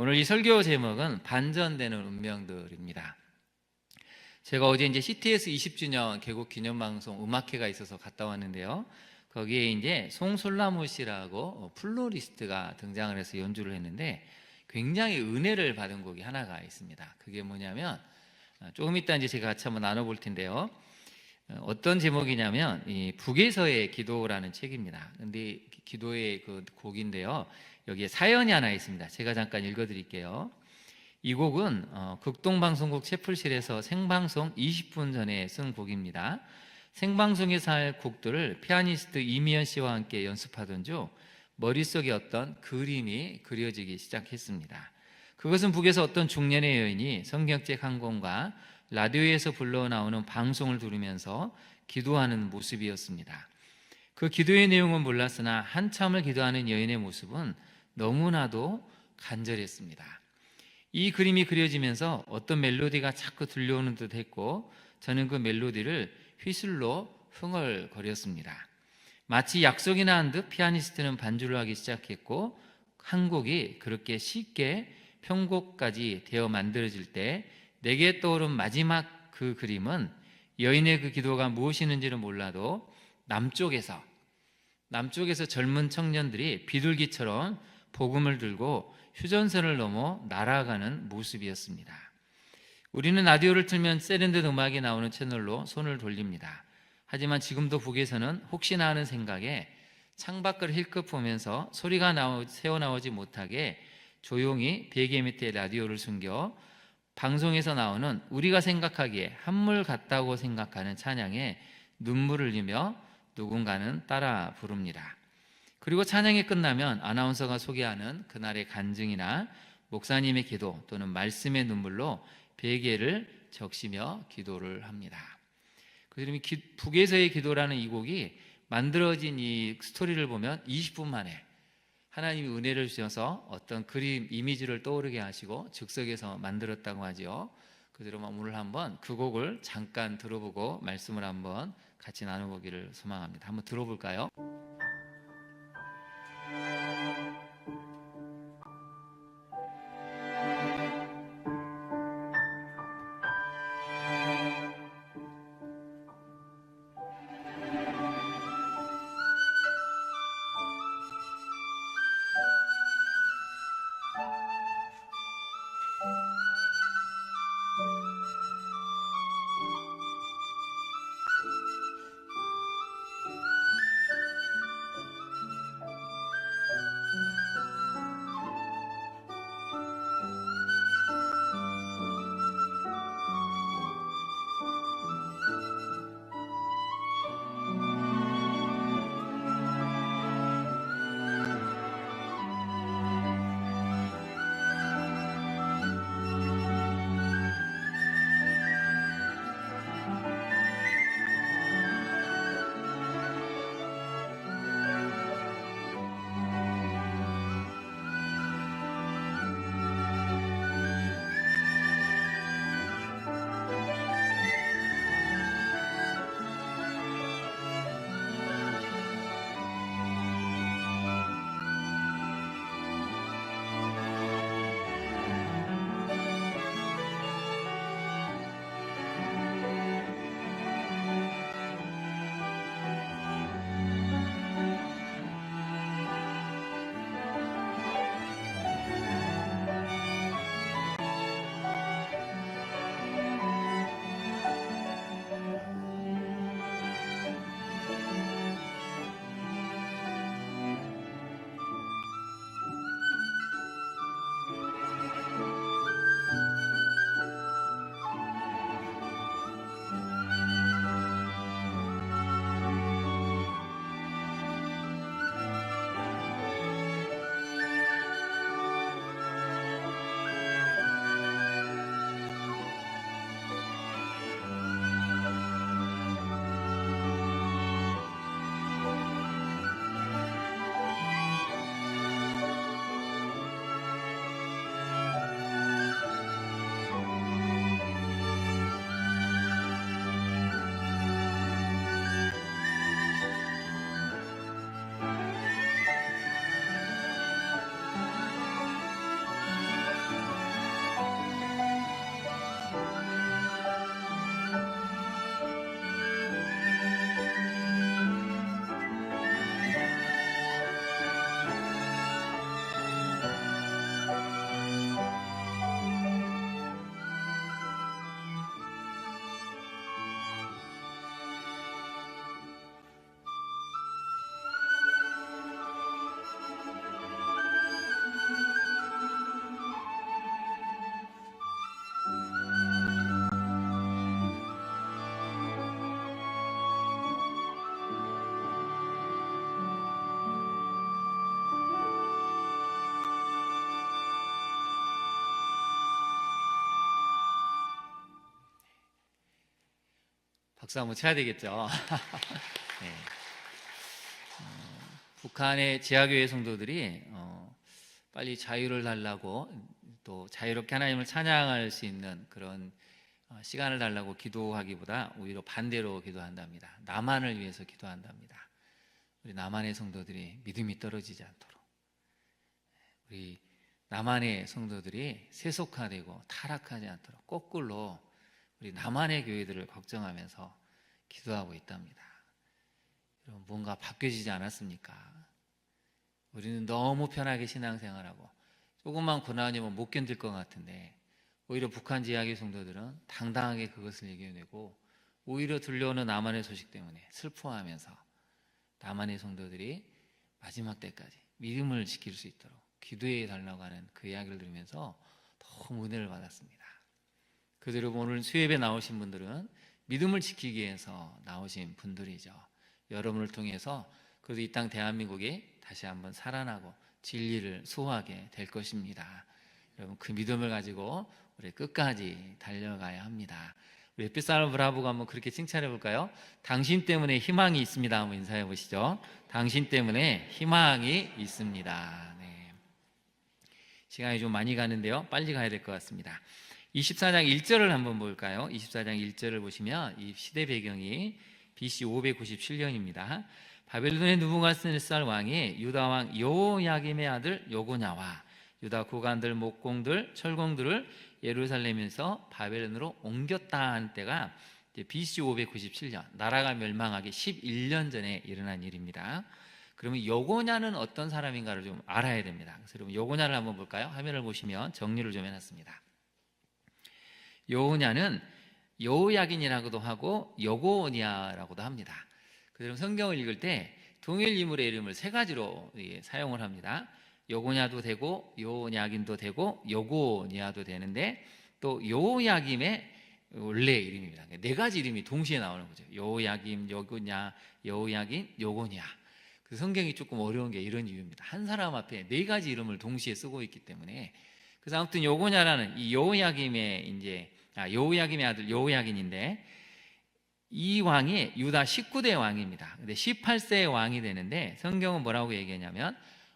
오늘 이 설교 제목은 반전되는 운명들입니다. 제가 어제 이제 CTS 20주년 개국 기념방송 음악회가 있어서 갔다 왔는데요. 거기에 이제 송솔라무 씨라고 플로리스트가 등장을 해서 연주를 했는데 굉장히 은혜를 받은 곡이 하나가 있습니다. 그게 뭐냐면 조금 이따 이제 제가 같이 한번 나눠볼 텐데요. 어떤 제목이냐면 이 북에서의 기도라는 책입니다. 근데 기도의 그 곡인데요. 여기에 사연이 하나 있습니다. 제가 잠깐 읽어드릴게요. 이 곡은 극동방송국 채플실에서 생방송 20분 전에 쓴 곡입니다. 생방송에서 할 곡들을 피아니스트 이미연 씨와 함께 연습하던 중 머릿속에 어떤 그림이 그려지기 시작했습니다. 그것은 북에서 어떤 중년의 여인이 성경책 한 권과 라디오에서 불러나오는 방송을 들으면서 기도하는 모습이었습니다. 그 기도의 내용은 몰랐으나 한참을 기도하는 여인의 모습은 너무나도 간절했습니다. 이 그림이 그려지면서 어떤 멜로디가 자꾸 들려오는 듯 했고 저는 그 멜로디를 휘슬로 흥얼거렸습니다. 마치 약속이나 한 듯 피아니스트는 반주를 하기 시작했고 한 곡이 그렇게 쉽게 편곡까지 되어 만들어질 때 내게 떠오른 마지막 그 그림은 여인의 그 기도가 무엇이는지는 몰라도 남쪽에서 젊은 청년들이 비둘기처럼 복음을 들고 휴전선을 넘어 날아가는 모습이었습니다. 우리는 라디오를 틀면 세련된 음악이 나오는 채널로 손을 돌립니다. 하지만 지금도 북에서는 혹시나 하는 생각에 창밖을 힐끗 보면서 소리가 새어나오지 못하게 조용히 베개 밑에 라디오를 숨겨 방송에서 나오는 우리가 생각하기에 한물 같다고 생각하는 찬양에 눈물을 흘리며 누군가는 따라 부릅니다. 그리고 찬양이 끝나면 아나운서가 소개하는 그날의 간증이나 목사님의 기도 또는 말씀의 눈물로 베개를 적시며 기도를 합니다. 그러면 북에서의 기도라는 이 곡이 만들어진 이 스토리를 보면 20분 만에 하나님이 은혜를 주셔서 어떤 그림, 이미지를 떠오르게 하시고 즉석에서 만들었다고 하죠. 그대로 오늘 한번 그 곡을 잠깐 들어보고 말씀을 한번 같이 나눠보기를 소망합니다. 한번 들어볼까요? 박수 한번 쳐야 되겠죠. 네. 북한의 지하교회 성도들이 빨리 자유를 달라고, 또 자유롭게 하나님을 찬양할 수 있는 그런 시간을 달라고 기도하기보다 오히려 반대로 기도한답니다. 남한을 위해서 기도한답니다. 우리 남한의 성도들이 믿음이 떨어지지 않도록, 우리 남한의 성도들이 세속화되고 타락하지 않도록 거꾸로 우리 남한의 교회들을 걱정하면서 기도하고 있답니다. 여러분, 뭔가 바뀌어지지 않았습니까? 우리는 너무 편하게 신앙생활하고 조금만 고난이면 못 견딜 것 같은데, 오히려 북한 지하교회 성도들은 당당하게 그것을 얘기해내고 오히려 들려오는 남한의 소식 때문에 슬퍼하면서 남한의 성도들이 마지막 때까지 믿음을 지킬 수 있도록 기도해 달라고 하는 그 이야기를 들으면서 너무 은혜를 받았습니다. 그대로 오늘 수협에 나오신 분들은 믿음을 지키기 위해서 나오신 분들이죠. 여러분을 통해서 그래도 이 땅 대한민국이 다시 한번 살아나고 진리를 소화하게 될 것입니다. 여러분, 그 믿음을 가지고 우리 끝까지 달려가야 합니다. 우리 햇빛 사람 브라보가 한번 그렇게 칭찬해 볼까요? 당신 때문에 희망이 있습니다. 한번 인사해 보시죠. 당신 때문에 희망이 있습니다. 네. 시간이 좀 많이 가는데요, 빨리 가야 될 것 같습니다. 24장 1절을 한번 볼까요? 24장 1절을 보시면 이 시대 배경이 BC 597년입니다. 바벨론의 느부갓네살 왕이 유다 왕 여호야김의 아들 여고냐와 유다 고관들, 목공들, 철공들을 예루살렘에서 바벨론으로 옮겼다는 때가 BC 597년, 나라가 멸망하기 11년 전에 일어난 일입니다. 그러면 여고냐는 어떤 사람인가를 좀 알아야 됩니다. 그래서 여러분, 여고냐를 한번 볼까요? 화면을 보시면 정리를 좀 해놨습니다. 여고냐는 여호야긴이라고도 하고 여고냐라고도 합니다. 그래서 성경을 읽을 때 동일 인물의 이름을 세 가지로 사용을 합니다. 여고냐도 되고 여호야긴도 되고 여고냐도 되는데, 또 여호야김의 원래 이름입니다. 네 가지 이름이 동시에 나오는 거죠. 여호야김, 여고냐, 여호야긴, 여고냐. 그 성경이 조금 어려운 게 이런 이유입니다. 한 사람 앞에 네 가지 이름을 동시에 쓰고 있기 때문에. 그래서 아무튼 여고냐라는 이 여호야김의 여호야김의 아들 여호야긴인데, 이 왕이 유다 19대 왕입니다. 근데 18세의 왕이 되는데 성경은 뭐라고 얘기하냐면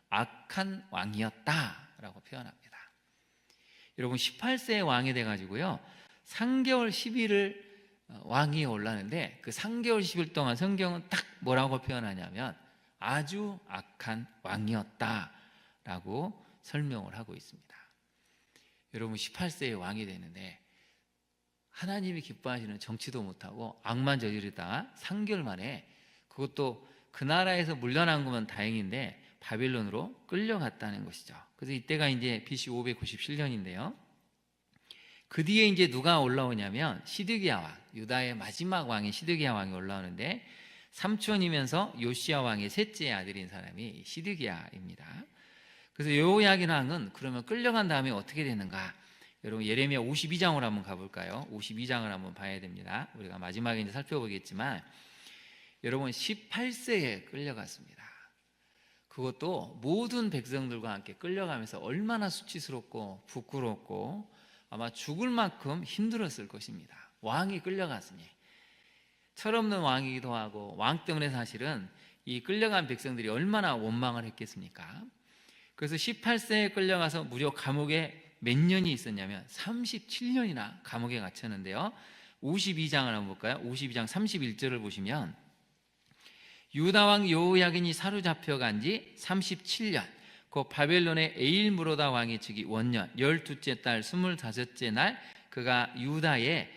악한 왕이었다라고 표현합니다. 여러분, 18세의 왕이 돼가지고요 3개월 10일을 왕위에 올랐는데, 그 3개월 10일 동안 성경은 딱 뭐라고 표현하냐면 아주 악한 왕이었다라고 설명을 하고 있습니다. 여러분, 18세의 왕이 되는데 하나님이 기뻐하시는 정치도 못하고 악만 저지르다가 3개월 만에, 그것도 그 나라에서 물러난 거면 다행인데 바빌론으로 끌려갔다는 것이죠. 그래서 이때가 이제 BC 597년인데요. 그 뒤에 이제 누가 올라오냐면 시드기야 왕, 유다의 마지막 왕인 시드기야 왕이 올라오는데, 삼촌이면서 요시야 왕의 셋째 아들인 사람이 시드기야입니다. 그래서 여호야긴 왕은 그러면 끌려간 다음에 어떻게 되는가? 여러분, 예레미야 52장으로 한번 가볼까요? 52장을 한번 봐야 됩니다. 우리가 마지막에 이제 살펴보겠지만, 여러분 18세에 끌려갔습니다. 그것도 모든 백성들과 함께 끌려가면서 얼마나 수치스럽고 부끄럽고 아마 죽을 만큼 힘들었을 것입니다. 왕이 끌려갔으니. 철없는 왕이기도 하고, 왕 때문에 사실은 이 끌려간 백성들이 얼마나 원망을 했겠습니까? 그래서 18세에 끌려가서 무려 감옥에 몇 년이 있었냐면 37년이나 감옥에 갇혔는데요. 52장을 한번 볼까요? 52장 31절을 보시면 유다 왕 여호야긴이 사로잡혀간 지 37년, 그 바벨론의 에일무로다 왕이 즉위 원년 12째 달 25째 날 그가 유다의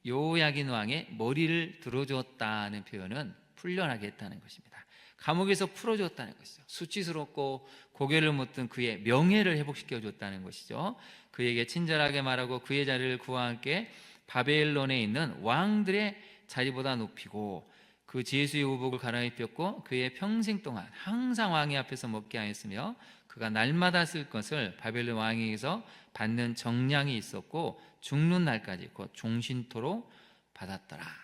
여호야긴 왕의 머리를 들어주었다는 표현은 풀려나게 했다는 것입니다. 감옥에서 풀어줬다는 것이죠. 수치스럽고 고개를 못 든 그의 명예를 회복시켜줬다는 것이죠. 그에게 친절하게 말하고 그의 자리를 그와 함께 바벨론에 있는 왕들의 자리보다 높이고 그 제수의 의복을 갈아입혔고 그의 평생 동안 항상 왕의 앞에서 먹게 하였으며 그가 날마다 쓸 것을 바벨론 왕에게서 받는 정량이 있었고 죽는 날까지 곧 종신토로 받았더라.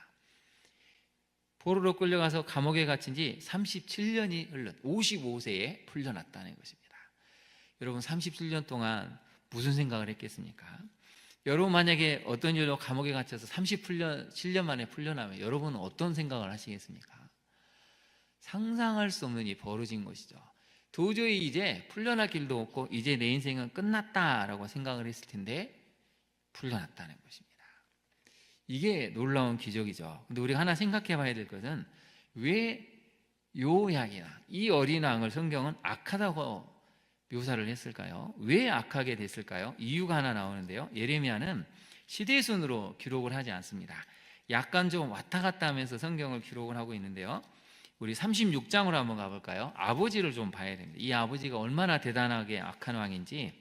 포로로 끌려가서 감옥에 갇힌 지 37년이 흘른 55세에 풀려났다는 것입니다. 여러분, 37년 동안 무슨 생각을 했겠습니까? 여러분 만약에 어떤 일로 감옥에 갇혀서 37년 만에 풀려나면 여러분은 어떤 생각을 하시겠습니까? 상상할 수 없는 일이 벌어진 것이죠. 도저히 이제 풀려날 길도 없고 이제 내 인생은 끝났다라고 생각을 했을 텐데 풀려났다는 것입니다. 이게 놀라운 기적이죠. 근데 우리가 하나 생각해 봐야 될 것은 왜 요약이나 이 어린 왕을 성경은 악하다고 묘사를 했을까요? 왜 악하게 됐을까요? 이유가 하나 나오는데요. 예레미야는 시대순으로 기록을 하지 않습니다. 약간 좀 왔다 갔다 하면서 성경을 기록을 하고 있는데요. 우리 36장으로 한번 가볼까요? 아버지를 좀 봐야 됩니다. 이 아버지가 얼마나 대단하게 악한 왕인지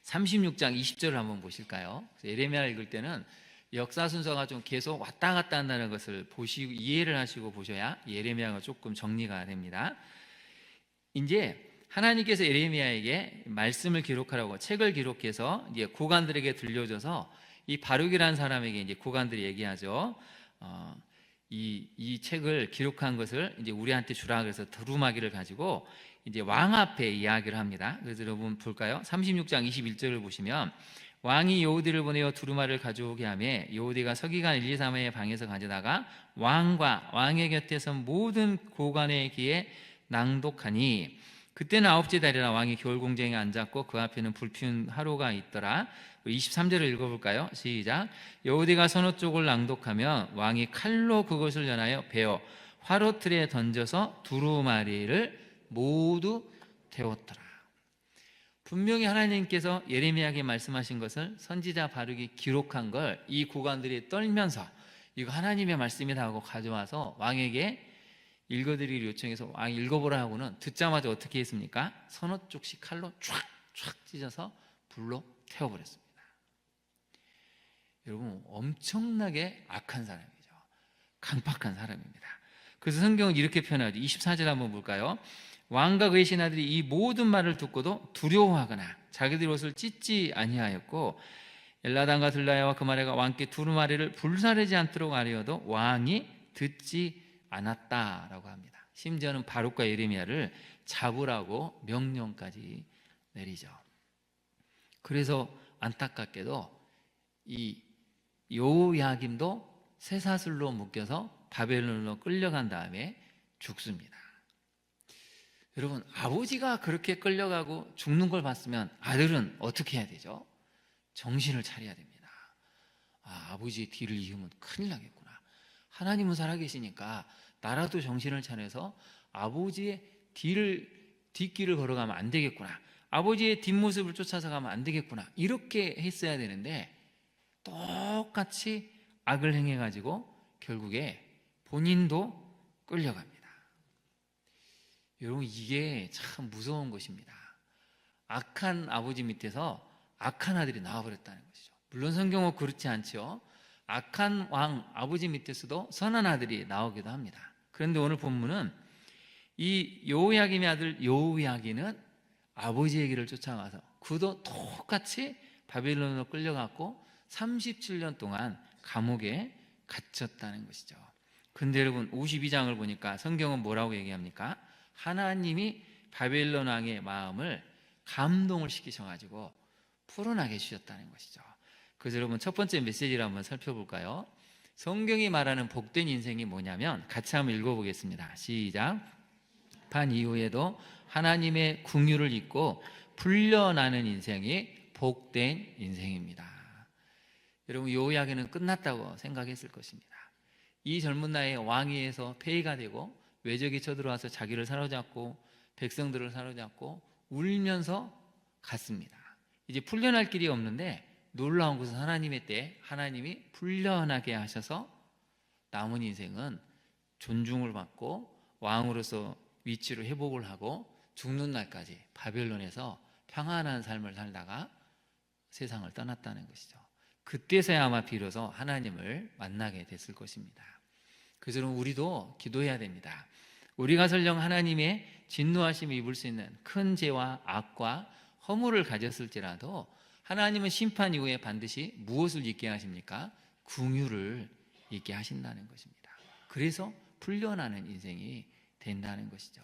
36장 20절을 한번 보실까요? 예레미야를 읽을 때는 역사 순서가 좀 계속 왔다 갔다 한다는 것을 보시고 이해를 하시고 보셔야 예레미야가 조금 정리가 됩니다. 이제 하나님께서 예레미야에게 말씀을 기록하라고 책을 기록해서 이제 고관들에게 들려줘서 이 바룩이라는 사람에게 이제 고관들이 얘기하죠. 이 책을 기록한 것을 이제 우리한테 주라 그래서 두루마기를 가지고 이제 왕 앞에 이야기를 합니다. 그래서 여러분 볼까요? 36장 21절을 보시면 왕이 여호디를 보내어 두루마를 가져오게 하며 여호디가 서기관 1, 2, 3의 방에서 가져다가 왕과 왕의 곁에서 모든 고관의 귀에 낭독하니 그때는 9째 달이라 왕이 겨울 공장에 앉았고 그 앞에는 불피운 화로가 있더라. 23절을 읽어볼까요? 시작. 여호디가 서너 쪽을 낭독하면 왕이 칼로 그것을 연하여 베어 화로틀에 던져서 두루마리를 모두 태웠더라. 분명히 하나님께서 예레미야에게 말씀하신 것을 선지자 바룩이 기록한 걸 이 고관들이 떨면서 이거 하나님의 말씀이다 하고 가져와서 왕에게 읽어드리기를 요청해서 왕이 읽어보라 하고는 듣자마자 어떻게 했습니까? 서너 쪽씩 칼로 촥촥 찢어서 불로 태워버렸습니다. 여러분 엄청나게 악한 사람이죠. 강팍한 사람입니다. 그래서 성경은 이렇게 표현하죠. 24절 한번 볼까요? 왕과 그의 신하들이 이 모든 말을 듣고도 두려워하거나 자기들 옷을 찢지 아니하였고 엘라단과 들라야와 그마레가 왕께 두루마리를 불사르지 않도록 하려도 왕이 듣지 않았다라고 합니다. 심지어는 바룩과 예레미야를 잡으라고 명령까지 내리죠. 그래서 안타깝게도 이 여호야김도 쇠사슬로 묶여서 바벨론으로 끌려간 다음에 죽습니다. 여러분 아버지가 그렇게 끌려가고 죽는 걸 봤으면 아들은 어떻게 해야 되죠? 정신을 차려야 됩니다. 아버지의 뒤를 이으면 큰일 나겠구나. 하나님은 살아계시니까 나라도 정신을 차려서 아버지의 뒷길을 걸어가면 안 되겠구나. 아버지의 뒷모습을 쫓아서 가면 안 되겠구나. 이렇게 했어야 되는데 똑같이 악을 행해가지고 결국에 본인도 끌려갑니다. 여러분 이게 참 무서운 것입니다. 악한 아버지 밑에서 악한 아들이 나와버렸다는 것이죠. 물론 성경은 그렇지 않죠. 악한 왕 아버지 밑에서도 선한 아들이 나오기도 합니다. 그런데 오늘 본문은 이 여호야김의 아들 여호야기는 아버지의 길을 쫓아가서 그도 똑같이 바벨론으로 끌려갔고 37년 동안 감옥에 갇혔다는 것이죠. 근데 여러분 52장을 보니까 성경은 뭐라고 얘기합니까? 하나님이 바벨론 왕의 마음을 감동을 시키셔가지고 풀어나게 해주셨다는 것이죠. 그래서 여러분 첫 번째 메시지를 한번 살펴볼까요? 성경이 말하는 복된 인생이 뭐냐면 같이 한번 읽어보겠습니다. 시작. 반 이후에도 하나님의 긍휼을 잊고 풀려나는 인생이 복된 인생입니다. 여러분 여호야기는 끝났다고 생각했을 것입니다. 이 젊은 나이에 왕위에서 폐위가 되고 외적이 쳐들어와서 자기를 사로잡고 백성들을 사로잡고 울면서 갔습니다. 이제 풀려날 길이 없는데 놀라운 것은 하나님의 때에 하나님이 풀려나게 하셔서 남은 인생은 존중을 받고 왕으로서 위치로 회복을 하고 죽는 날까지 바벨론에서 평안한 삶을 살다가 세상을 떠났다는 것이죠. 그때서야 아마 비로소 하나님을 만나게 됐을 것입니다. 그래서 우리도 기도해야 됩니다. 우리가 설령 하나님의 진노하심을 입을 수 있는 큰 죄와 악과 허물을 가졌을지라도 하나님은 심판 이후에 반드시 무엇을 있게 하십니까? 긍휼을 있게 하신다는 것입니다. 그래서 풀려나는 인생이 된다는 것이죠.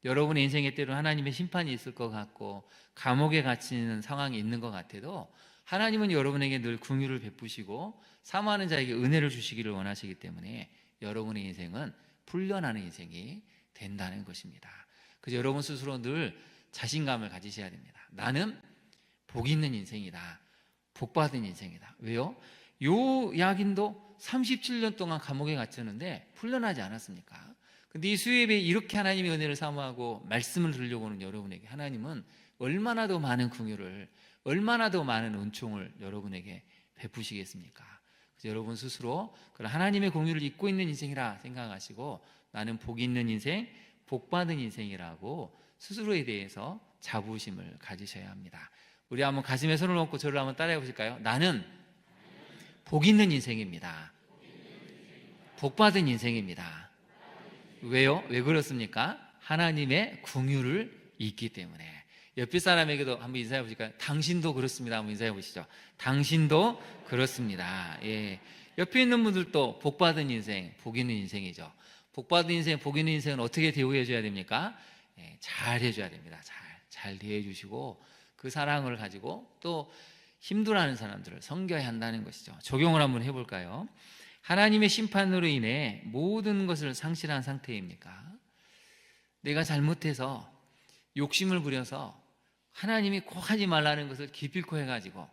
여러분의 인생의 때로 하나님의 심판이 있을 것 같고 감옥에 갇히는 상황이 있는 것 같아도 하나님은 여러분에게 늘 긍휼을 베푸시고 사모하는 자에게 은혜를 주시기를 원하시기 때문에 여러분의 인생은 풀려나는 인생이 된다는 것입니다. 그래서 여러분 스스로 늘 자신감을 가지셔야 됩니다. 나는 복 있는 인생이다. 복 받은 인생이다. 왜요? 요 야긴도 37년 동안 감옥에 갇혔는데 풀려나지 않았습니까? 근데 이 수협에 이렇게 하나님의 은혜를 사모하고 말씀을 들으려고 하는 여러분에게 하나님은 얼마나 더 많은 긍휼을, 얼마나 더 많은 은총을 여러분에게 베푸시겠습니까? 그래서 여러분 스스로 그런 하나님의 긍휼을 잊고 있는 인생이라 생각하시고 나는 복 있는 인생, 복 받은 인생이라고 스스로에 대해서 자부심을 가지셔야 합니다. 우리 한번 가슴에 손을 얹고 저를 한번 따라해 보실까요? 나는 복 있는 인생입니다. 복 받은 인생입니다. 왜요? 왜 그렇습니까? 하나님의 긍휼을 잊기 때문에. 옆에 사람에게도 한번 인사해 보실까요? 당신도 그렇습니다. 한번 인사해 보시죠. 당신도 그렇습니다. 예. 옆에 있는 분들도 복 받은 인생, 복 있는 인생이죠. 복 받은 인생, 복 있는 인생은 어떻게 대우해 줘야 됩니까? 예, 잘 해줘야 됩니다. 잘 대해 주시고 그 사랑을 가지고 또 힘들어하는 사람들을 섬겨야 한다는 것이죠. 적용을 한번 해볼까요? 하나님의 심판으로 인해 모든 것을 상실한 상태입니까? 내가 잘못해서 욕심을 부려서 하나님이 꼭 하지 말라는 것을 기필코 해가지고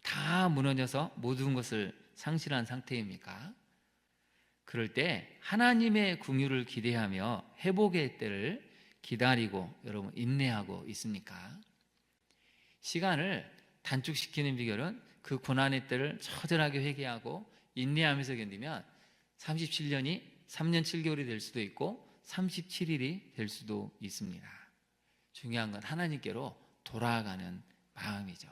다 무너져서 모든 것을 상실한 상태입니까? 그럴 때 하나님의 긍휼을 기대하며 회복의 때를 기다리고 여러분 인내하고 있습니까? 시간을 단축시키는 비결은 그 고난의 때를 처절하게 회개하고 인내하면서 견디면 37년이 3년 7개월이 될 수도 있고 37일이 될 수도 있습니다. 중요한 건 하나님께로 돌아가는 마음이죠.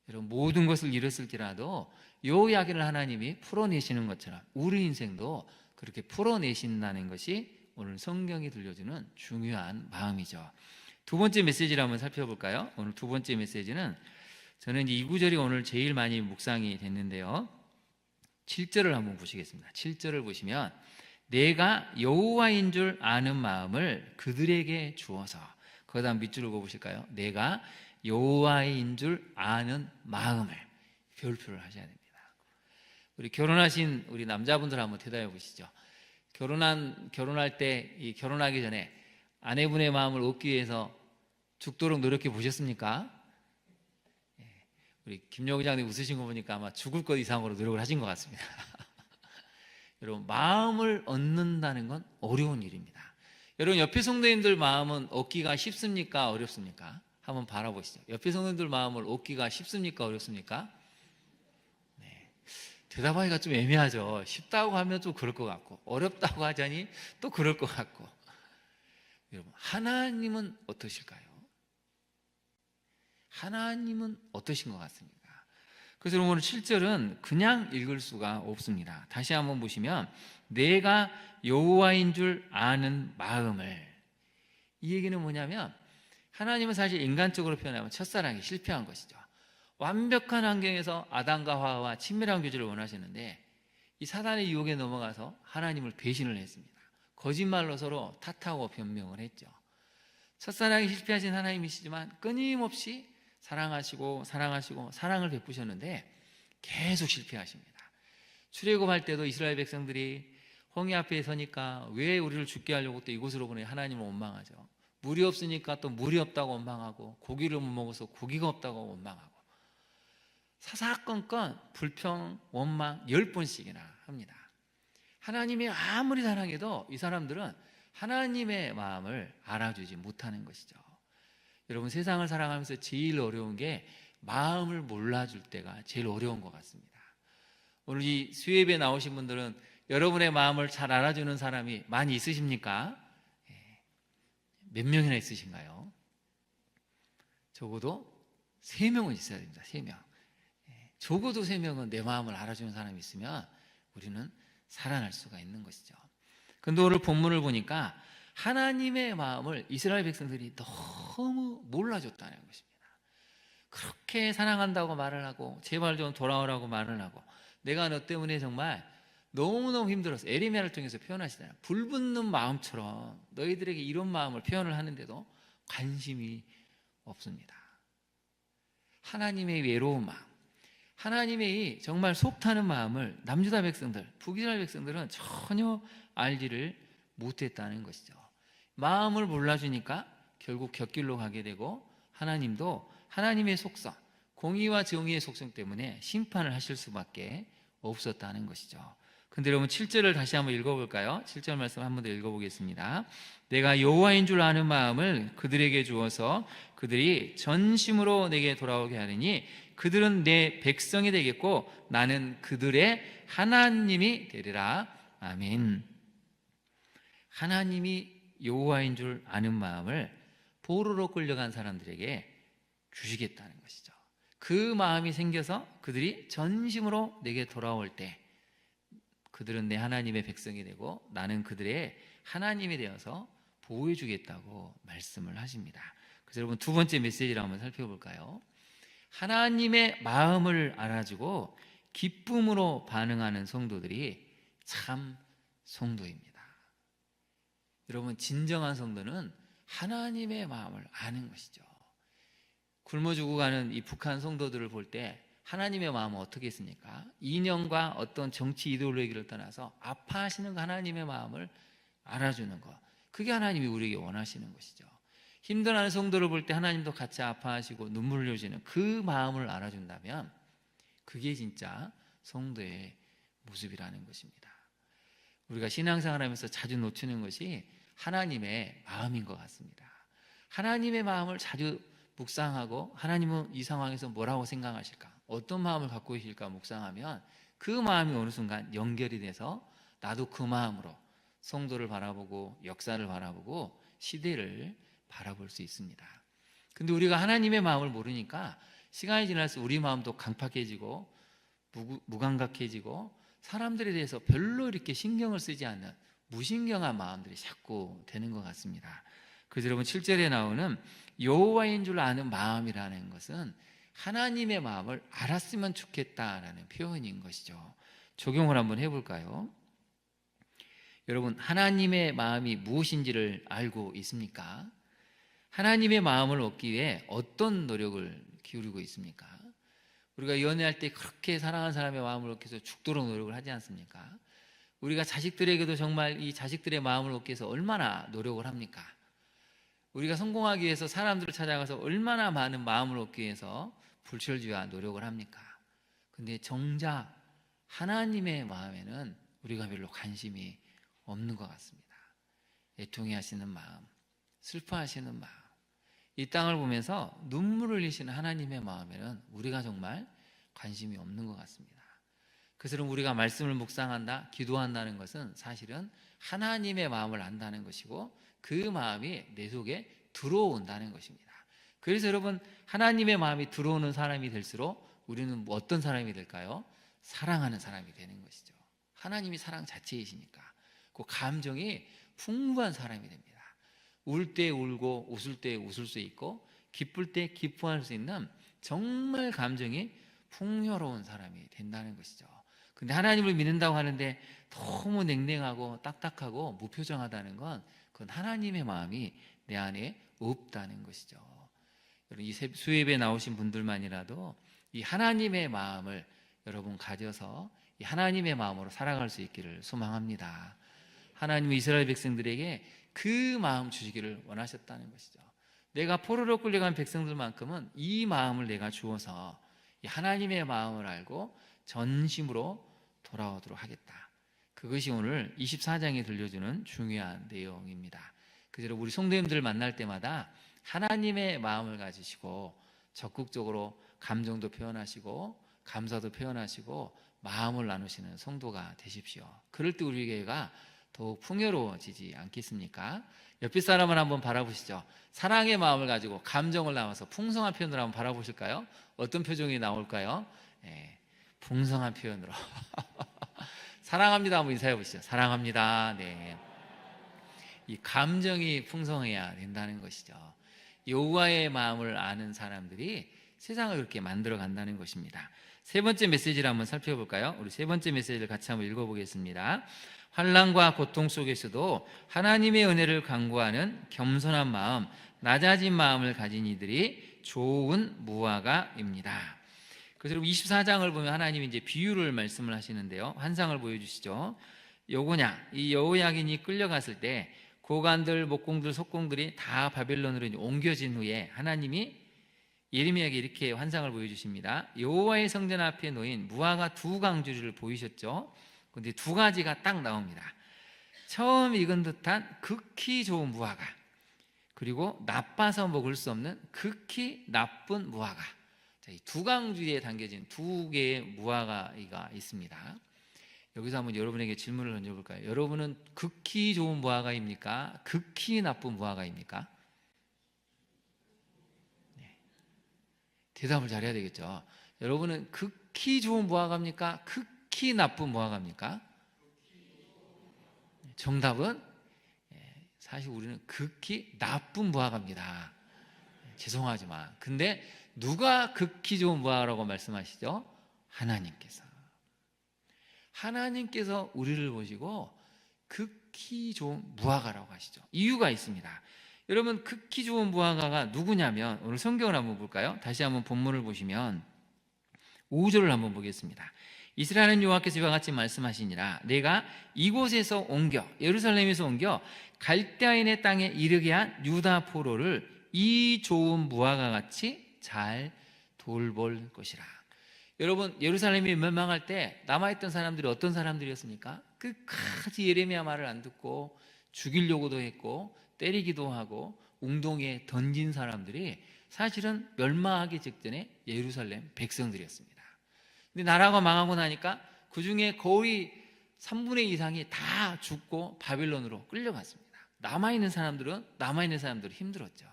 여러분 모든 것을 잃었을지라도 요 이야기를 하나님이 풀어내시는 것처럼 우리 인생도 그렇게 풀어내신다는 것이 오늘 성경이 들려주는 중요한 마음이죠. 두 번째 메시지를 한번 살펴볼까요? 오늘 두 번째 메시지는 저는 이 구절이 오늘 제일 많이 묵상이 됐는데요. 7절을 한번 보시겠습니다. 7절을 보시면 내가 여호와인 줄 아는 마음을 그들에게 주어서, 거기다 한번 밑줄을 그어보실까요? 내가 여호와인 줄 아는 마음을, 별표를 하셔야 됩니다. 우리 결혼하신 우리 남자분들 한번 대답해 보시죠. 결혼할 때, 이 결혼하기 전에 아내분의 마음을 얻기 위해서 죽도록 노력해 보셨습니까? 우리 김여우 기장님 웃으신 거 보니까 아마 죽을 것 이상으로 노력을 하신 것 같습니다. 여러분 마음을 얻는다는 건 어려운 일입니다. 여러분 옆에 성도님들 마음은 얻기가 쉽습니까? 어렵습니까? 한번 바라보시죠. 옆에 성도님들 마음을 얻기가 쉽습니까? 어렵습니까? 네. 대답하기가 좀 애매하죠. 쉽다고 하면 좀 그럴 것 같고 어렵다고 하자니 또 그럴 것 같고. 여러분 하나님은 어떠실까요? 하나님은 어떠신 것 같습니까? 그래서 오늘 7절은 그냥 읽을 수가 없습니다. 다시 한번 보시면 내가 여호와인 줄 아는 마음을, 이 얘기는 뭐냐면 하나님은 사실 인간적으로 표현하면 첫사랑이 실패한 것이죠. 완벽한 환경에서 아담과 하와와 친밀한 교제를 원하시는데 이 사단의 유혹에 넘어가서 하나님을 배신을 했습니다. 거짓말로 서로 탓하고 변명을 했죠. 첫사랑이 실패하신 하나님이시지만 끊임없이 사랑하시고 사랑을 베푸셨는데 계속 실패하십니다. 출애굽할 때도 이스라엘 백성들이 홍해 앞에 서니까 왜 우리를 죽게 하려고 또 이곳으로 보내 하나님을 원망하죠. 물이 없으니까 또 물이 없다고 원망하고 고기를 못 먹어서 고기가 없다고 원망하고 사사건건 불평, 원망 10번씩이나 합니다. 하나님이 아무리 사랑해도 이 사람들은 하나님의 마음을 알아주지 못하는 것이죠. 여러분 세상을 살아가면서 제일 어려운 게 마음을 몰라줄 때가 제일 어려운 것 같습니다. 오늘 이 수협에 나오신 분들은 여러분의 마음을 잘 알아주는 사람이 많이 있으십니까? 몇 명이나 있으신가요? 적어도 3명은 있어야 됩니다. 3명. 적어도 3명은 내 마음을 알아주는 사람이 있으면 우리는 살아날 수가 있는 것이죠. 근데 오늘 본문을 보니까 하나님의 마음을 이스라엘 백성들이 너무 몰라줬다는 것입니다. 그렇게 사랑한다고 말을 하고 제발 좀 돌아오라고 말을 하고 내가 너 때문에 정말 너무너무 힘들었어. 에레미야를 통해서 표현하시잖아요. 불붙는 마음처럼 너희들에게 이런 마음을 표현을 하는데도 관심이 없습니다. 하나님의 외로운 마음, 하나님의 정말 속 타는 마음을 남유다 백성들, 북이스라엘 백성들은 전혀 알지를 못했다는 것이죠. 마음을 몰라주니까 결국 곁길로 가게 되고, 하나님도 하나님의 속성, 공의와 정의의 속성 때문에 심판을 하실 수밖에 없었다는 것이죠. 근데 여러분 7절을 다시 한번 읽어볼까요? 7절 말씀 한 번 더 읽어보겠습니다. 내가 여호와인 줄 아는 마음을 그들에게 주어서 그들이 전심으로 내게 돌아오게 하리니 그들은 내 백성이 되겠고 나는 그들의 하나님이 되리라. 아멘. 하나님이 여호와인 줄 아는 마음을 포로로 끌려간 사람들에게 주시겠다는 것이죠. 그 마음이 생겨서 그들이 전심으로 내게 돌아올 때 그들은 내 하나님의 백성이 되고 나는 그들의 하나님이 되어서 보호해 주겠다고 말씀을 하십니다. 그래서 여러분 두 번째 메시지를 한번 살펴볼까요? 하나님의 마음을 알아주고 기쁨으로 반응하는 성도들이 참 성도입니다. 여러분 진정한 성도는 하나님의 마음을 아는 것이죠. 굶어 죽어가는 이 북한 성도들을 볼 때 하나님의 마음은 어떻게 있습니까? 이념과 어떤 정치 이데올로기를 떠나서 아파하시는 하나님의 마음을 알아주는 것, 그게 하나님이 우리에게 원하시는 것이죠. 힘들어하는 성도를 볼 때 하나님도 같이 아파하시고 눈물 흘려주는 그 마음을 알아준다면 그게 진짜 성도의 모습이라는 것입니다. 우리가 신앙생활하면서 자주 놓치는 것이 하나님의 마음인 것 같습니다. 하나님의 마음을 자주 묵상하고 하나님은 이 상황에서 뭐라고 생각하실까? 어떤 마음을 갖고 계실까 묵상하면 그 마음이 어느 순간 연결이 돼서 나도 그 마음으로 성도를 바라보고 역사를 바라보고 시대를 바라볼 수 있습니다. 근데 우리가 하나님의 마음을 모르니까 시간이 지날수록 우리 마음도 강팍해지고 무감각해지고 사람들에 대해서 별로 이렇게 신경을 쓰지 않는 무신경한 마음들이 자꾸 되는 것 같습니다. 그래서 여러분 7절에 나오는 여호와인 줄 아는 마음이라는 것은 하나님의 마음을 알았으면 좋겠다라는 표현인 것이죠. 적용을 한번 해볼까요? 여러분 하나님의 마음이 무엇인지를 알고 있습니까? 하나님의 마음을 얻기 위해 어떤 노력을 기울이고 있습니까? 우리가 연애할 때 그렇게 사랑하는 사람의 마음을 얻기 위해서 죽도록 노력을 하지 않습니까? 우리가 자식들에게도 정말 이 자식들의 마음을 얻기 위해서 얼마나 노력을 합니까? 우리가 성공하기 위해서 사람들을 찾아가서 얼마나 많은 마음을 얻기 위해서 불철주야 노력을 합니까? 근데 정작 하나님의 마음에는 우리가 별로 관심이 없는 것 같습니다. 애통해 하시는 마음, 슬퍼하시는 마음, 이 땅을 보면서 눈물을 흘리시는 하나님의 마음에는 우리가 정말 관심이 없는 것 같습니다. 그래서 우리가 말씀을 묵상한다, 기도한다는 것은 사실은 하나님의 마음을 안다는 것이고 그 마음이 내 속에 들어온다는 것입니다. 그래서 여러분 하나님의 마음이 들어오는 사람이 될수록 우리는 어떤 사람이 될까요? 사랑하는 사람이 되는 것이죠. 하나님이 사랑 자체이시니까 그 감정이 풍부한 사람이 됩니다. 울 때 울고 웃을 때 웃을 수 있고 기쁠 때 기뻐할 수 있는 정말 감정이 풍요로운 사람이 된다는 것이죠. 근데 하나님을 믿는다고 하는데 너무 냉랭하고 딱딱하고 무표정하다는 건 그건 하나님의 마음이 내 안에 없다는 것이죠. 이 수협에 나오신 분들만이라도 이 하나님의 마음을 여러분 가져서 이 하나님의 마음으로 살아갈 수 있기를 소망합니다. 하나님은 이스라엘 백성들에게 그 마음 주시기를 원하셨다는 것이죠. 내가 포로로 끌려간 백성들만큼은 이 마음을 내가 주어서 이 하나님의 마음을 알고 전심으로 돌아오도록 하겠다. 그것이 오늘 24장에 들려주는 중요한 내용입니다. 그래서 우리 성도님들을 만날 때마다 하나님의 마음을 가지시고 적극적으로 감정도 표현하시고 감사도 표현하시고 마음을 나누시는 성도가 되십시오. 그럴 때 우리 교회가 더욱 풍요로워지지 않겠습니까? 옆에 사람을 한번 바라보시죠. 사랑의 마음을 가지고 감정을 나와서 풍성한 표현으로 한번 바라보실까요? 어떤 표정이 나올까요? 네, 풍성한 표현으로 사랑합니다 한번 인사해 보시죠. 사랑합니다. 네. 이 감정이 풍성해야 된다는 것이죠. 여호와의 마음을 아는 사람들이 세상을 그렇게 만들어 간다는 것입니다. 세 번째 메시지를 한번 살펴볼까요? 우리 세 번째 메시지를 같이 한번 읽어보겠습니다. 환난과 고통 속에서도 하나님의 은혜를 간구하는 겸손한 마음, 낮아진 마음을 가진 이들이 좋은 무화과입니다. 그래서 24장을 보면 하나님이 이제 비유를 말씀을 하시는데요. 환상을 보여주시죠. 요거냐, 이 여호야긴이 끌려갔을 때 고관들, 목공들, 속공들이 다 바벨론으로 이제 옮겨진 후에 하나님이 예레미야에게 이렇게 환상을 보여주십니다. 여호와의 성전 앞에 놓인 무화과 두 강주리를 보이셨죠? 근데 두 가지가 딱 나옵니다. 처음 익은 듯한 극히 좋은 무화과, 그리고 나빠서 먹을 수 없는 극히 나쁜 무화과. 이 두 강주리에 담겨진 두 개의 무화과가 있습니다. 여기서 한번 여러분에게 질문을 던져볼까요? 여러분은 극히 좋은 무화과입니까? 극히 나쁜 무화과입니까? 네. 대답을 잘해야 되겠죠. 여러분은 극히 좋은 무화과입니까? 극히 나쁜 무화과입니까? 정답은 사실 우리는 극히 나쁜 무화과입니다. 죄송하지만. 근데 누가 극히 좋은 무화과라고 말씀하시죠? 하나님께서 우리를 보시고 극히 좋은 무화과라고 하시죠. 이유가 있습니다. 여러분, 극히 좋은 무화과가 누구냐면, 오늘 성경을 한번 볼까요? 다시 한번 본문을 보시면 5절을 한번 보겠습니다. 이스라엘은 여호와께서 이와 같이 말씀하시니라. 내가 이곳에서 옮겨, 예루살렘에서 옮겨 갈대아인의 땅에 이르게 한 유다 포로를 이 좋은 무화과 같이 잘 돌볼 것이라. 여러분, 예루살렘이 멸망할 때 남아있던 사람들이 어떤 사람들이었습니까? 끝까지 예레미야 말을 안 듣고 죽이려고도 했고 때리기도 하고 웅동에 던진 사람들이 사실은 멸망하기 직전에 예루살렘 백성들이었습니다. 근데 나라가 망하고 나니까 그 중에 거의 3분의 2 이상이 다 죽고 바빌론으로 끌려갔습니다. 남아있는 사람들은 힘들었죠.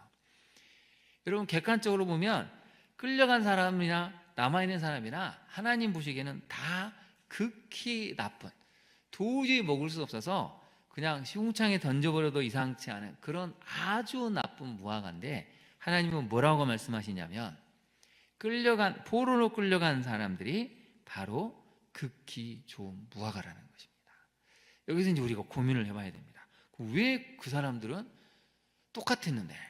여러분, 객관적으로 보면 끌려간 사람이나 남아있는 사람이나 하나님 보시기에는 다 극히 나쁜, 도저히 먹을 수 없어서 그냥 시궁창에 던져버려도 이상치 않은 그런 아주 나쁜 무화과인데, 하나님은 뭐라고 말씀하시냐면 포로로 끌려간 사람들이 바로 극히 좋은 무화과라는 것입니다. 여기서 이제 우리가 고민을 해봐야 됩니다. 왜 그 사람들은 똑같았는데,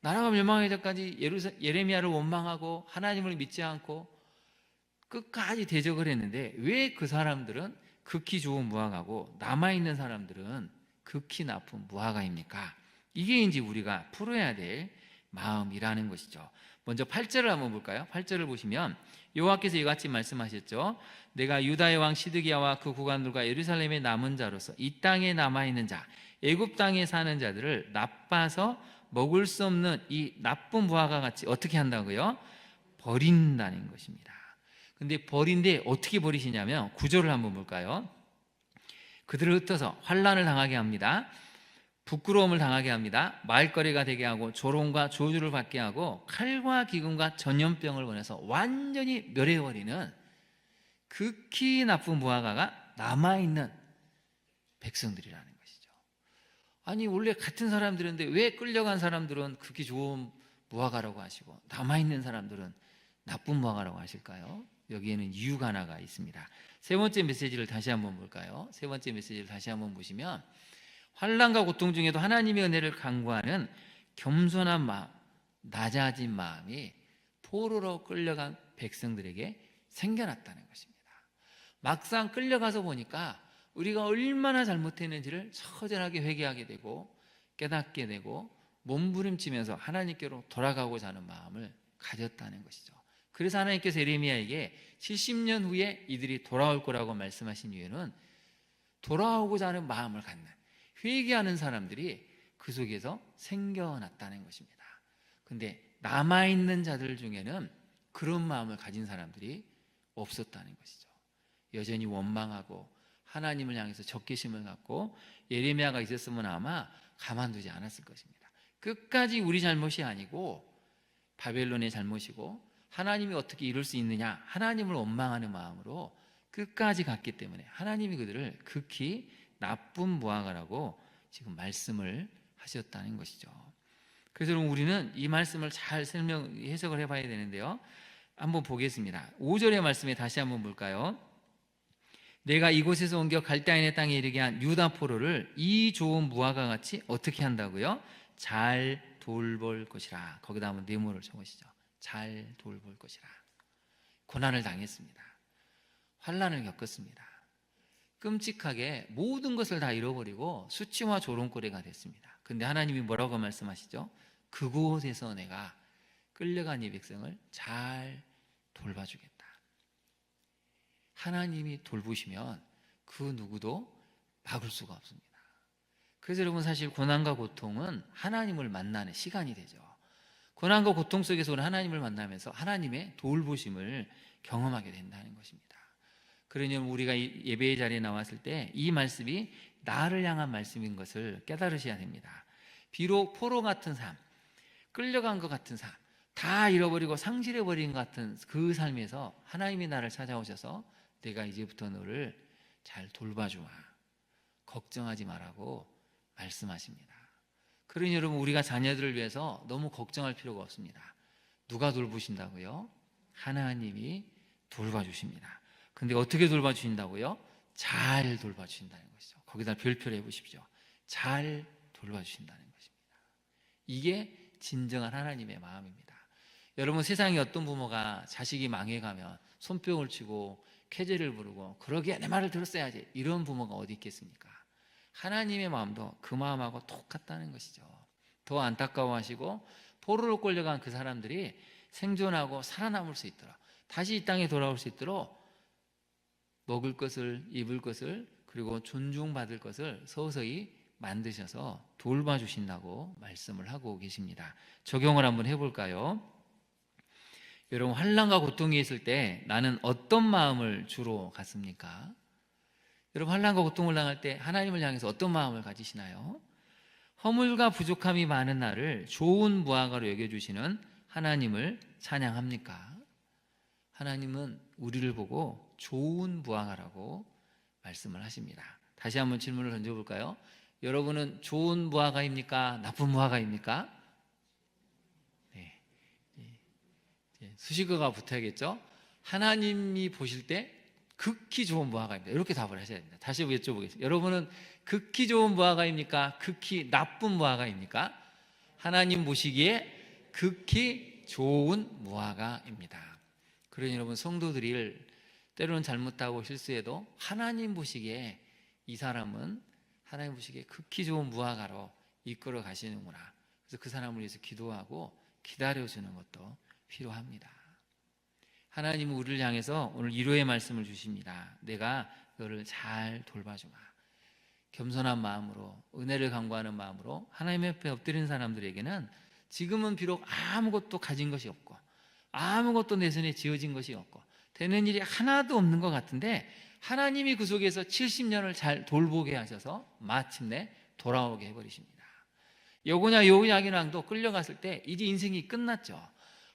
나라가 멸망하기 전까지 예레미야를 원망하고 하나님을 믿지 않고 끝까지 대적을 했는데, 왜 그 사람들은 극히 좋은 무화과고 남아있는 사람들은 극히 나쁜 무화과입니까? 이게 이제 우리가 풀어야 될 마음이라는 것이죠. 먼저 8절을 한번 볼까요? 8절을 보시면 여호와께서 이같이 말씀하셨죠. 내가 유다의 왕 시드기야와 그 구관들과 예루살렘의 남은 자로서 이 땅에 남아있는 자, 애굽 땅에 사는 자들을 나빠서 먹을 수 없는 이 나쁜 무화과 같이 어떻게 한다고요? 버린다는 것입니다. 근데 버린데 어떻게 버리시냐면 9절을 한번 볼까요? 그들을 흩어서 환난을 당하게 합니다. 부끄러움을 당하게 합니다. 말거리가 되게 하고 조롱과 조주를 받게 하고 칼과 기근과 전염병을 보내서 완전히 멸해버리는 극히 나쁜 무화과가 남아있는 백성들이라는 것이죠. 아니, 원래 같은 사람들인데 왜 끌려간 사람들은 극히 좋은 무화과라고 하시고 남아있는 사람들은 나쁜 무화과라고 하실까요? 여기에는 이유가 하나가 있습니다. 세 번째 메시지를 다시 한번 볼까요? 세 번째 메시지를 다시 한번 보시면, 환난과 고통 중에도 하나님의 은혜를 간구하는 겸손한 마음, 낮아진 마음이 포로로 끌려간 백성들에게 생겨났다는 것입니다. 막상 끌려가서 보니까 우리가 얼마나 잘못했는지를 처절하게 회개하게 되고 깨닫게 되고 몸부림치면서 하나님께로 돌아가고자 하는 마음을 가졌다는 것이죠. 그래서 하나님께서 예레미야에게 70년 후에 이들이 돌아올 거라고 말씀하신 이유는 돌아오고자 하는 마음을 갖는, 회개하는 사람들이 그 속에서 생겨났다는 것입니다. 근데 남아있는 자들 중에는 그런 마음을 가진 사람들이 없었다는 것이죠. 여전히 원망하고 하나님을 향해서 적개심을 갖고 예레미야가 있었으면 아마 가만두지 않았을 것입니다. 끝까지 우리 잘못이 아니고 바벨론의 잘못이고 하나님이 어떻게 이룰 수 있느냐, 하나님을 원망하는 마음으로 끝까지 갔기 때문에 하나님이 그들을 극히 나쁜 무화과라고 지금 말씀을 하셨다는 것이죠. 그래서 우리는 이 말씀을 잘 해석을 해봐야 되는데요. 한번 보겠습니다. 5절의 말씀에 다시 한번 볼까요? 내가 이곳에서 옮겨 갈대아인의 땅에 이르게 한 유다 포로를 이 좋은 무화과 같이 어떻게 한다고요? 잘 돌볼 것이라. 거기다 한번 네모를 적으시죠. 잘 돌볼 것이라. 고난을 당했습니다. 환난을 겪었습니다. 끔찍하게 모든 것을 다 잃어버리고 수치와 조롱거리가 됐습니다. 근데 하나님이 뭐라고 말씀하시죠? 그곳에서 내가 끌려간 이 백성을 잘 돌봐주겠다. 하나님이 돌보시면 그 누구도 막을 수가 없습니다. 그래서 여러분, 사실 고난과 고통은 하나님을 만나는 시간이 되죠. 고난과 고통 속에서 우리 하나님을 만나면서 하나님의 돌보심을 경험하게 된다는 것입니다. 그러니 우리가 예배의 자리에 나왔을 때 이 말씀이 나를 향한 말씀인 것을 깨달으셔야 됩니다. 비록 포로 같은 삶, 끌려간 것 같은 삶, 다 잃어버리고 상실해버린 것 같은 그 삶에서 하나님이 나를 찾아오셔서 내가 이제부터 너를 잘 돌봐주마, 걱정하지 말라고 말씀하십니다. 그러니 여러분, 우리가 자녀들을 위해서 너무 걱정할 필요가 없습니다. 누가 돌보신다고요? 하나님이 돌봐주십니다. 근데 어떻게 돌봐주신다고요? 잘 돌봐주신다는 것이죠. 거기다 별표를 해보십시오. 잘 돌봐주신다는 것입니다. 이게 진정한 하나님의 마음입니다. 여러분, 세상에 어떤 부모가 자식이 망해가면 손뼉을 치고 쾌재를 부르고 그러기에 내 말을 들었어야지, 이런 부모가 어디 있겠습니까? 하나님의 마음도 그 마음하고 똑같다는 것이죠. 더 안타까워하시고 포로로 끌려간 그 사람들이 생존하고 살아남을 수 있도록, 다시 이 땅에 돌아올 수 있도록 먹을 것을, 입을 것을, 그리고 존중받을 것을 서서히 만드셔서 돌봐주신다고 말씀을 하고 계십니다. 적용을 한번 해볼까요? 여러분, 환난과 고통이 있을 때 나는 어떤 마음을 주로 갖습니까? 여러분, 환난과 고통을 당할 때 하나님을 향해서 어떤 마음을 가지시나요? 허물과 부족함이 많은 나를 좋은 무화과로 여겨주시는 하나님을 찬양합니까? 하나님은 우리를 보고 좋은 무화과라고 말씀을 하십니다. 다시 한번 질문을 던져볼까요? 여러분은 좋은 무화과입니까? 나쁜 무화과입니까? 네. 수식어가 붙어야겠죠? 하나님이 보실 때 극히 좋은 무화과입니다. 이렇게 답을 하셔야 됩니다. 다시 여쭤보겠습니다. 여러분은 극히 좋은 무화과입니까? 극히 나쁜 무화과입니까? 하나님 보시기에 극히 좋은 무화과입니다. 그러니 여러분, 성도들이 때로는 잘못하고 실수해도 하나님 보시기에 이 사람은 하나님 보시기에 극히 좋은 무화과로 이끌어 가시는구나. 그래서 그 사람을 위해서 기도하고 기다려주는 것도 필요합니다. 하나님은 우리를 향해서 오늘 위로의 말씀을 주십니다. 내가 너를 잘 돌봐주마. 겸손한 마음으로, 은혜를 간구하는 마음으로 하나님 옆에 엎드린 사람들에게는 지금은 비록 아무것도 가진 것이 없고 아무것도 내 손에 지어진 것이 없고 되는 일이 하나도 없는 것 같은데 하나님이 그 속에서 70년을 잘 돌보게 하셔서 마침내 돌아오게 해버리십니다. 여고냐 요야긴 왕도 끌려갔을 때 이제 인생이 끝났죠.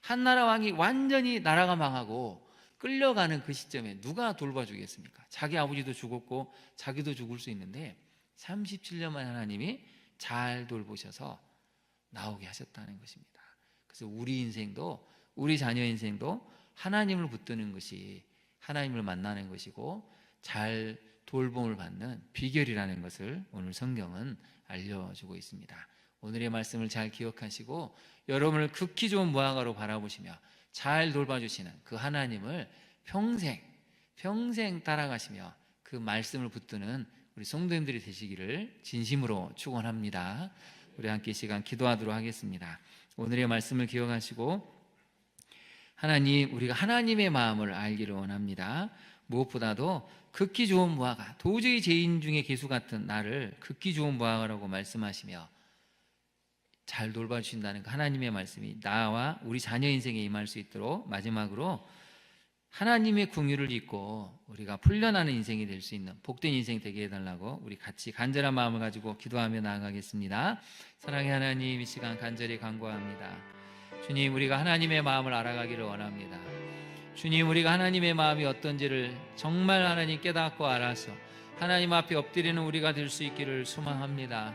한나라 왕이 완전히 나라가 망하고 끌려가는 그 시점에 누가 돌봐주겠습니까? 자기 아버지도 죽었고 자기도 죽을 수 있는데 37년 만에 하나님이 잘 돌보셔서 나오게 하셨다는 것입니다. 그래서 우리 인생도, 우리 자녀 인생도 하나님을 붙드는 것이 하나님을 만나는 것이고 잘 돌봄을 받는 비결이라는 것을 오늘 성경은 알려주고 있습니다. 오늘의 말씀을 잘 기억하시고 여러분을 극히 좋은 무화과로 바라보시며 잘 돌봐주시는 그 하나님을 평생 따라가시며 그 말씀을 붙드는 우리 성도님들이 되시기를 진심으로 축원합니다. 우리 함께 이 시간 기도하도록 하겠습니다. 오늘의 말씀을 기억하시고 하나님, 우리가 하나님의 마음을 알기를 원합니다. 무엇보다도 극히 좋은 무화과, 도저히 죄인 중에 개수 같은 나를 극히 좋은 무화과라고 말씀하시며 잘 돌봐주신다는 그 하나님의 말씀이 나와 우리 자녀 인생에 임할 수 있도록 마지막으로 하나님의 긍휼을 잊고 우리가 풀려나는 인생이 될 수 있는 복된 인생 되게 해달라고 우리 같이 간절한 마음을 가지고 기도하며 나아가겠습니다. 사랑의 하나님, 이 시간 간절히 간구합니다. 주님, 우리가 하나님의 마음을 알아가기를 원합니다. 주님, 우리가 하나님의 마음이 어떤지를 정말 하나님 깨닫고 알아서 하나님 앞에 엎드리는 우리가 될 수 있기를 소망합니다.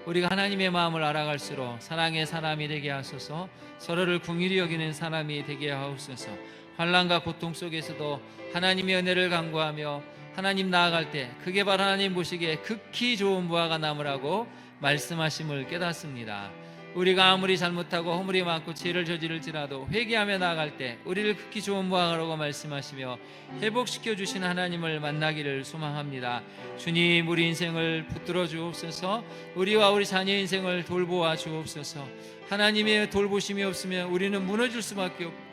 우리가 하나님의 마음을 알아갈수록 사랑의 사람이 되게 하소서, 서로를 긍휼히 여기는 사람이 되게 하옵소서. 환난과 고통 속에서도 하나님의 은혜를 간구하며 하나님 나아갈 때 그게 바로 하나님 보시기에 극히 좋은 무화과 나무라고 말씀하심을 깨닫습니다. 우리가 아무리 잘못하고 허물이 많고 죄를 저지를지라도 회개하며 나아갈 때 우리를 극히 좋은 무화과라고 말씀하시며 회복시켜 주신 하나님을 만나기를 소망합니다. 주님, 우리 인생을 붙들어 주옵소서. 우리와 우리 자녀 인생을 돌보아 주옵소서. 하나님의 돌보심이 없으면 우리는 무너질 수밖에 없고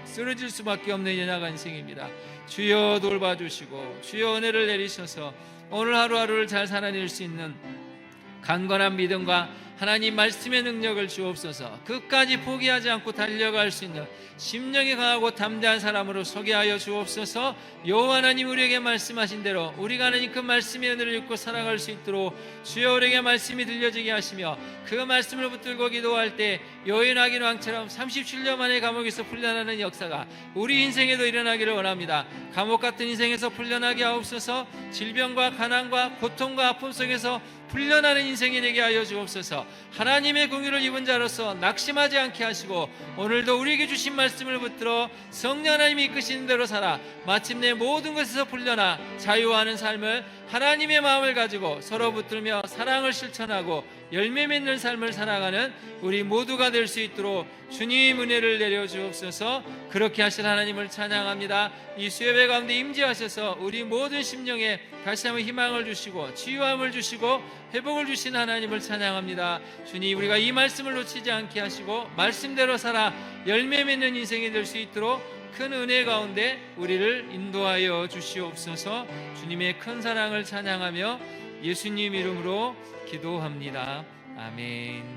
쓰러질 수밖에 없는 연약한 인생입니다. 주여 돌봐주시고 주여 은혜를 내리셔서 오늘 하루하루를 잘 살아낼 수 있는 강건한 믿음과 하나님 말씀의 능력을 주옵소서. 끝까지 포기하지 않고 달려갈 수 있는 심령이 강하고 담대한 사람으로 서게 하여 주옵소서. 여호와 하나님, 우리에게 말씀하신 대로 우리가 하나님 그 말씀의 은혜를 읽고 살아갈 수 있도록 주여 우리에게 말씀이 들려지게 하시며 그 말씀을 붙들고 기도할 때 여인아긴 왕처럼 37년 만에 감옥에서 풀려나는 역사가 우리 인생에도 일어나기를 원합니다. 감옥 같은 인생에서 풀려나게 하옵소서. 질병과 가난과 고통과 아픔 속에서 풀려나는 인생이 되게 하여 주옵소서. 하나님의 공의를 입은 자로서 낙심하지 않게 하시고 오늘도 우리에게 주신 말씀을 붙들어 성령 하나님이 이끄시는 대로 살아 마침내 모든 것에서 풀려나 자유하는 삶을, 하나님의 마음을 가지고 서로 붙들며 사랑을 실천하고 열매 맺는 삶을 살아가는 우리 모두가 될 수 있도록 주님 은혜를 내려 주옵소서. 그렇게 하실 하나님을 찬양합니다. 이 수요예배 가운데 임재하셔서 우리 모든 심령에 다시 한번 희망을 주시고 치유함을 주시고 회복을 주신 하나님을 찬양합니다. 주님, 우리가 이 말씀을 놓치지 않게 하시고 말씀대로 살아 열매 맺는 인생이 될 수 있도록 큰 은혜 가운데 우리를 인도하여 주시옵소서. 주님의 큰 사랑을 찬양하며 예수님 이름으로 기도합니다. 아멘.